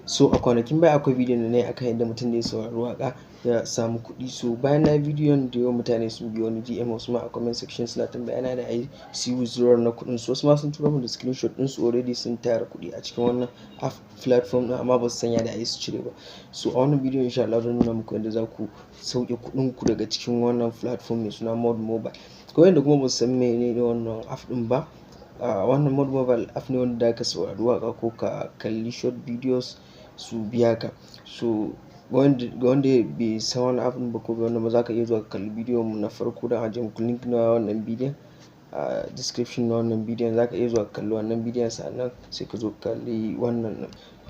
So a kwanakin baya akwai bidiyon da na yi akan yadda mutum zai saurari waka ya samu kuɗi. So bayan na bidiyon da yawan mutane sun biyo ni DM, wasu ma a comment section suna tambaya na da ai su withdrawal na kuɗin su, wasu ma sun turo min da screenshot ɗin su already sun tara kuɗi a cikin wannan app platform ɗin, amma ba su sanya da ai su cire ba. So a wannan bidiyon insha Allah zan nuna muku yadda za ku sauke kuɗin ku daga cikin wannan platform mai suna Mod Mobile. Ko yanda kuma ba su san menene wannan app ɗin ba, wannan Mod Mobile app ne wanda ka saurari waka ko ka kalli short videos su biya ka. So ga wanda bai san wannan app ɗin ba ko wanda ba, za ka iya zuwa ka kalli bidiyon mu na farko da ajiye muku link na wannan bidiyon a description na wannan bidiyon. Za ka iya zuwa ka kalli wannan bidiyon, sannan sai ka zo ka kalli wannan.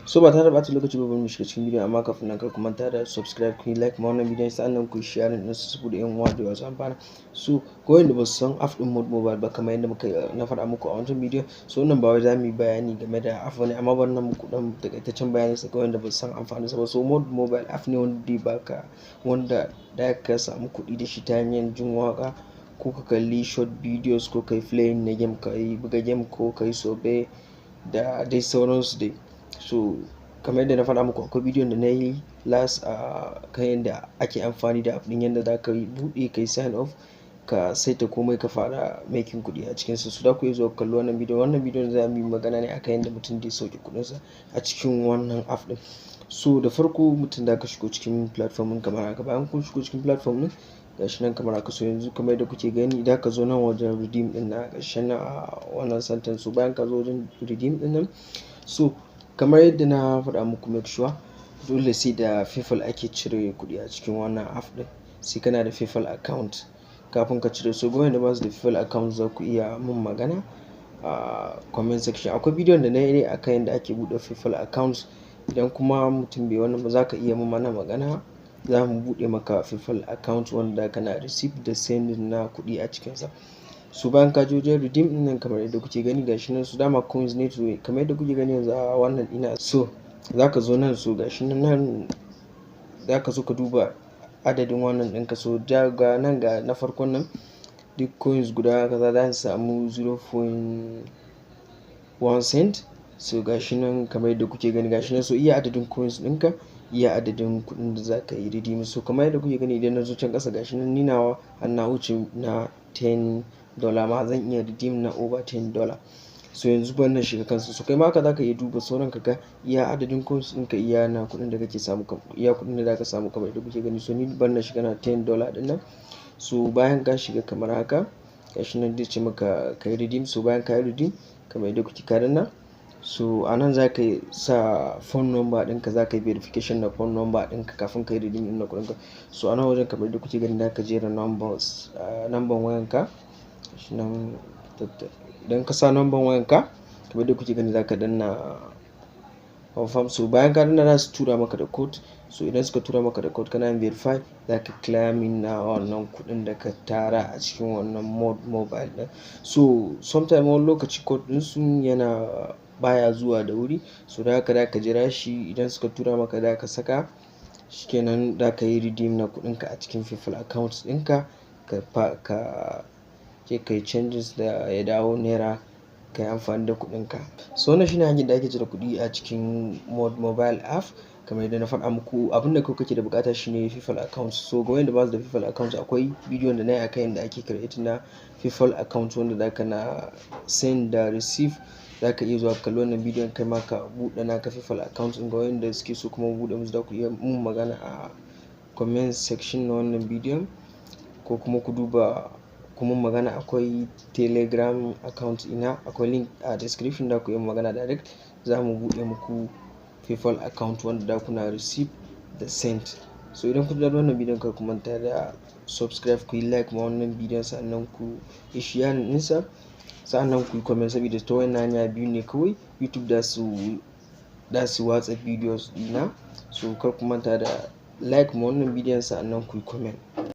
So ba tare da ɓata lokaci ba, bari mu shiga cikin bidiyon, amma kafin nan kar ku manta da subscribe, ku yi like ma wannan bidiyon, sannan ku yi sharing ɗin su saboda ƴan uwa da yawa su amfana. So ga wanda ba su san app ɗin Mod Mobile ba, kamar yadda na faɗa muku a wancan bidiyon, so wannan ba wai za mu yi bayani game da app bane, amma bari na muku ɗan takaitaccen bayani ga wanda ba su san amfanin sa ba. So Mod Mobile app ne wanda zai baka, wanda da ka samu kuɗi da shi ta hanyar jin waka ko ka kalli short videos ko kai playing na game, ka yi buga game ko kai sobe da dai sauransu dai. So kamar yadda na faɗa muku, akwai bidiyon da na yi last kan yadda ake amfani da app ɗin, yadda za ka buɗe kai sign off ka saita komai ka fara making kuɗi a cikinsa. So da ku iya zuwa kalli wannan bidiyon. Wannan bidiyon za mu yi magana ne akan yadda mutum zai sauke kuɗinsa a cikin wannan app ɗin. So da farko mutum da ka shigo cikin platform ɗin kamar haka. Bayan kun shigo cikin platform ɗin, gashi nan kamar haka. So yanzu kamar yadda kuke gani, idan ka zo nan wajen redeem ɗin na gashi nan a wannan sentence. So bayan ka zo wajen redeem ɗin nan, so kamar yadda na faɗa muku, make sure dole sai da PayPal ake cire kuɗi a cikin wannan app ɗin, sai kana da PayPal account kafin ka cire. So ga wanda ba su da PayPal account, za ku iya mun magana a comment section. Akwai bidiyon da na yi akan yadda ake buɗe PayPal account. Idan kuma mutum bai wannan ba, za ka iya mun mana magana, za mu buɗe maka PayPal account wanda kana receive da sending na kuɗi a cikinsa. So bayan ka je wajen redeem ɗin nan, kamar yadda kuke gani gashi nan, su dama coins ne, to kamar yadda kuke gani yanzu a wannan ina. So za ka zo nan, so gashi nan za ka zo ka duba adadin wannan ɗinka. So ga nan ga na farkon nan, duk coins guda kaza za su samu 0.1 cent. So gashi nan kamar yadda kuke gani gashi nan. So iya adadin coins ɗinka, iya adadin kuɗin da za ka yi redeem. So kamar yadda kuke gani, idan na zo can ƙasa gashi nan, ni nawa har na wuce na $10 ma, zan iya redeem na over $10. So yanzu ban na shiga kansu. So kai ma haka za ka iya duba sauran ka ga iya adadin coins ɗinka, iya na kuɗin da kake samu, iya kuɗin da za ka samu kamar yadda kuke gani. So ni ban na shiga na $10 ɗin nan. So bayan ka shiga kamar haka, gashi nan zai ce maka ka yi redeem. So bayan ka yi redeem kamar yadda kuke kaɗan nan, so a nan za ka sa phone number ɗinka, za ka yi verification na phone number ɗinka kafin ka yi redeem ɗin na kuɗinka. So a nan wajen kamar yadda kuke gani, za ka jera number wayanka. Idan ka sa number wayanka kamar yadda kuke gani, za ka danna confirm. So bayan ka danna, za su tura maka da code. So idan suka tura maka da code, kana yin verify, za ka claiming na wannan kuɗin da ka tara a cikin wannan Mod Mobile ɗin. So sometime wani lokaci code ɗin su yana baya zuwa da wuri. So da haka za ka jira shi. Idan suka tura maka, za ka saka, shikenan za ka yi redeem na kuɗinka a cikin PayPal account ɗinka, ka je ka yi changes da ya dawo naira, ka yi amfani da kuɗinka. So wannan shine hanyar da ake cire kuɗi a cikin Mod Mobile app. Kamar yadda na faɗa muku, abin da kake da bukata shine PayPal account. So ga wanda ba su da PayPal account, akwai bidiyon da na yi akan yadda ake create na PayPal account, wanda za ka na send da receive. Za ka iya zuwa kalli wannan bidiyon kai ma ka buɗe naka PayPal account. Ga wanda suke so kuma buɗe musu, za ku iya mun magana a comment section na wannan bidiyon, ko kuma ku duba kuma magana. Akwai Telegram account ina, akwai link a description, da ku iya magana direct. Za mu buɗe muku PayPal account wanda da kuna receive da send. So idan kun ji wannan bidiyon, kar ku manta da subscribe, ku yi like ma wannan bidiyon, sannan ku yi share ɗinsa, sannan ku yi comment, saboda ta wannan hanya biyu ne kawai YouTube da su watsa videos ɗina. So kar ku manta da like ma wannan bidiyon, sannan ku yi comment.